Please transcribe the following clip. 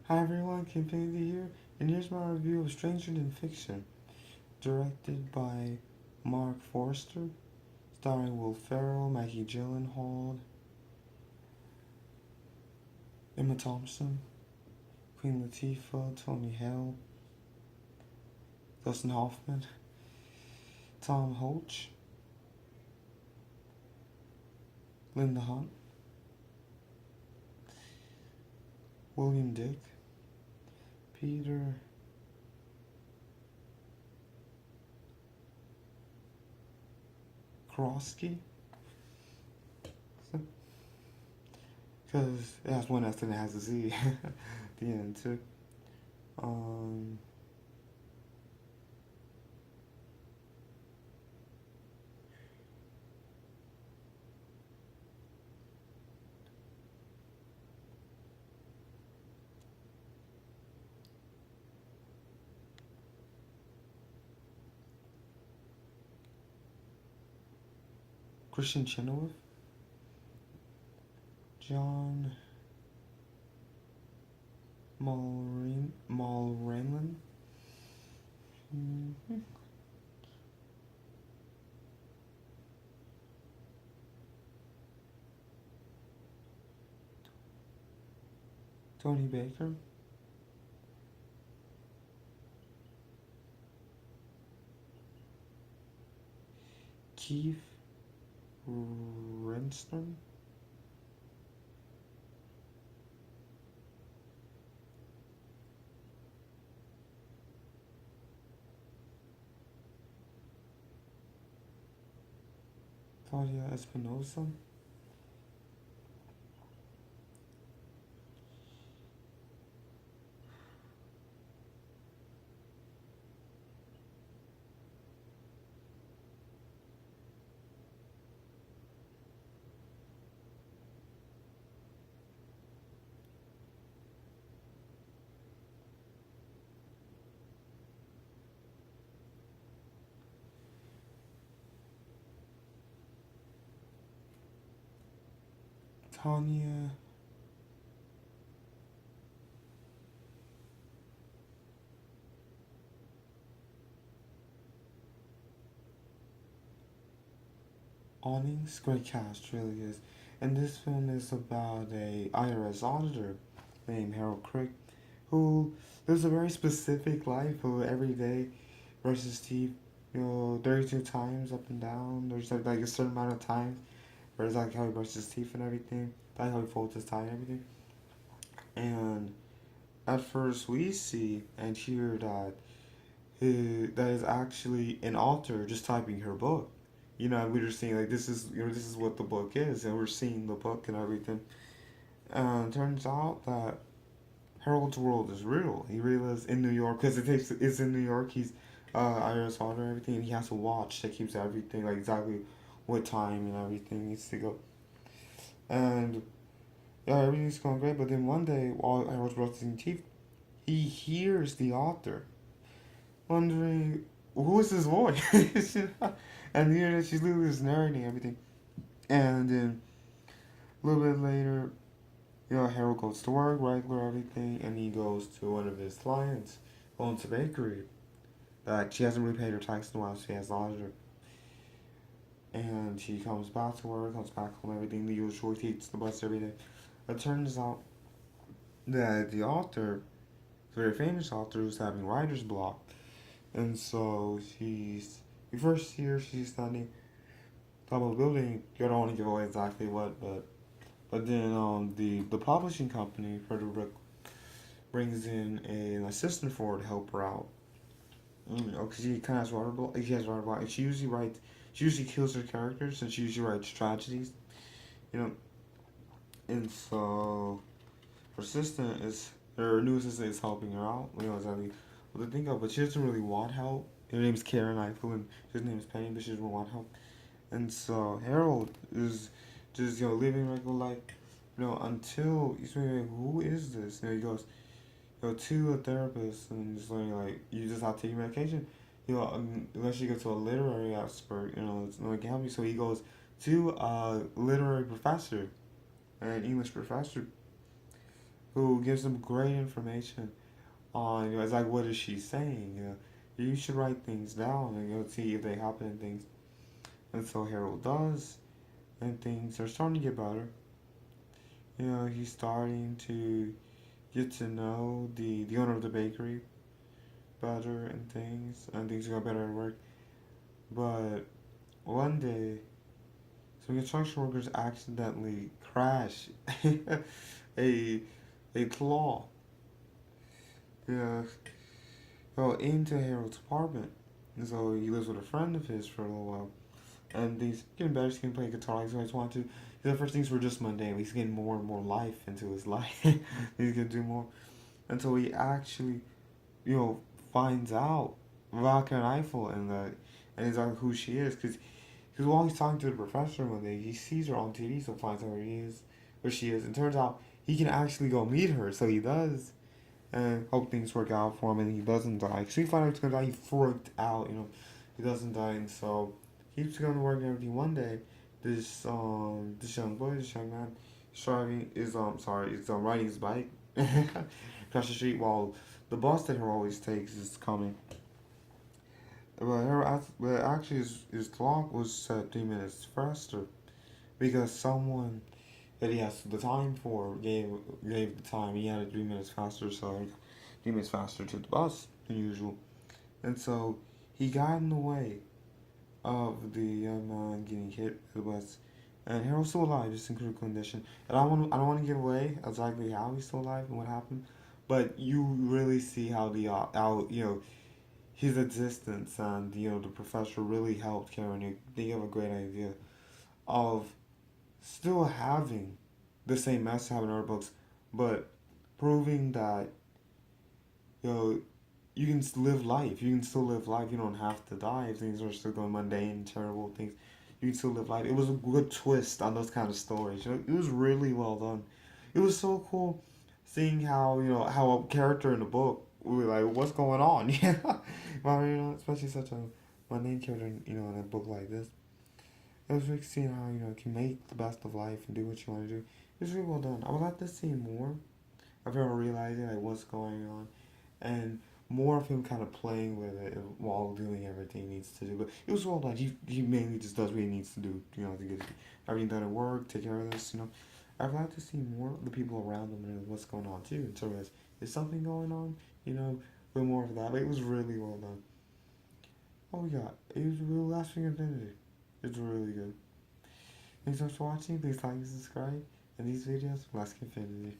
Hi everyone, Kenfinity here, and here's my review of Stranger Than Fiction, directed by Mark Forster, starring Will Ferrell, Maggie Gyllenhaal, Emma Thompson, Queen Latifah, Tony Hale, Dustin Hoffman, Tom Hoach, Linda Hunt, William Dick, Peter Krosky, because it has one S and it has a Z at the end too. Um, Christian Chenoweth, John Mulrennan, Tony Baker, Keith Renstrom, Claudia Espinosa, Tanya Awnings. Great cast, really is. And this film is about a IRS auditor named Harold Crick who lives a very specific life of every day brushes his teeth, 32 times up and down. There's like a certain amount of time where it's like how he brushes his teeth and everything. That's how he folds his tie and everything. And at first we see and hear that that is actually an author just typing her book. We're just seeing like this is what the book is, and we're seeing the book and everything. And it turns out that Harold's world is real. He really lives in New York because it's in New York. He's IRS auditor and everything, and he has a watch that keeps everything like exactly what time and everything needs to go. And yeah, everything's going great. But then one day, while Harold's brushing teeth, he hears the author wondering who is this voice. And here she's literally just narrating everything. And then a little bit later, Harold goes to work, regular everything, and he goes to one of his clients, owns a bakery. She hasn't really paid her tax in a while, so she has the auditor. And she comes back to work, comes back home, everything the usual, takes the bus every day. It turns out that the author, a very famous author, who's having writer's block. And so we first hear she's standing top of a building. You don't want to give away exactly what, but then the publishing company, Frederick, brings in an assistant for her to help her out. Because she kind of has writer block. She has writer block. And she usually kills her characters, and she usually writes tragedies. You know, and so her new assistant is helping her out. Exactly what to think of, but she doesn't really want help. Her name is Karen Eiffel, and his name is Penny, but she doesn't want help. And so Harold is just living regular life, until he's like, who is this? He goes, to a therapist, and just like you just have to take your medication. Unless you go to a literary expert, it's not gonna help you. So he goes to a literary professor, an English professor, who gives them great information on, it's like, what is she saying? You should write things down and see if they happen and things. And so Harold does, and things are starting to get better. He's starting to get to know the owner of the bakery better and things got better at work. But one day, some construction workers accidentally crash a a claw, yeah, into Harold's apartment. And so he lives with a friend of his for a little while. And he's getting better, he's getting play guitar like he's always wanted to. The first things were just mundane. He's getting more and more life into his life. He's gonna do more. Until he actually, you know, finds out about Karen Eiffel and he's like who she is. Because while he's talking to the professor one day, he sees her on TV, so finds out where she is. And turns out he can actually go meet her, so he does. And hope things work out for him and he doesn't die. So he finds out he's gonna die, he freaked out, he doesn't die, and so he keeps going to work and everything. One day, this young boy, this young man, is riding his bike across the street while the bus that he always takes is coming. But actually, his clock was set 3 minutes faster because someone that he has the time for gave the time. He had it 3 minutes faster, so 3 minutes faster to the bus than usual. And so he got in the way of the young man getting hit with the bus. And Harold's still alive, just in critical condition. And I don't want to give away exactly how he's still alive and what happened, but you really see how how his existence and the professor really helped Karen. They have a great idea of still having the same message having in our books, but proving that you know you can live life. You can still live life. You don't have to die if things are still going mundane, terrible things. You can still live life. It was a good twist on those kind of stories. It was really well done. It was so cool seeing how how a character in the book we were like, what's going on? Yeah, well, especially such a mundane character, in a book like this. It was really seeing how you can make the best of life and do what you want to do. It was really well done. I would like to see more of him realizing like what's going on, and more of him kind of playing with it while doing everything he needs to do. But it was well done. He mainly just does what he needs to do, to get everything done at work, take care of this. I'd like to see more of the people around him and what's going on too. And so is something going on? With more of that. But it was really well done. Oh we got it was real lasting infinity. It's really good. Thanks so much for watching. Please like and subscribe. And these videos, Harris-Kenfinity.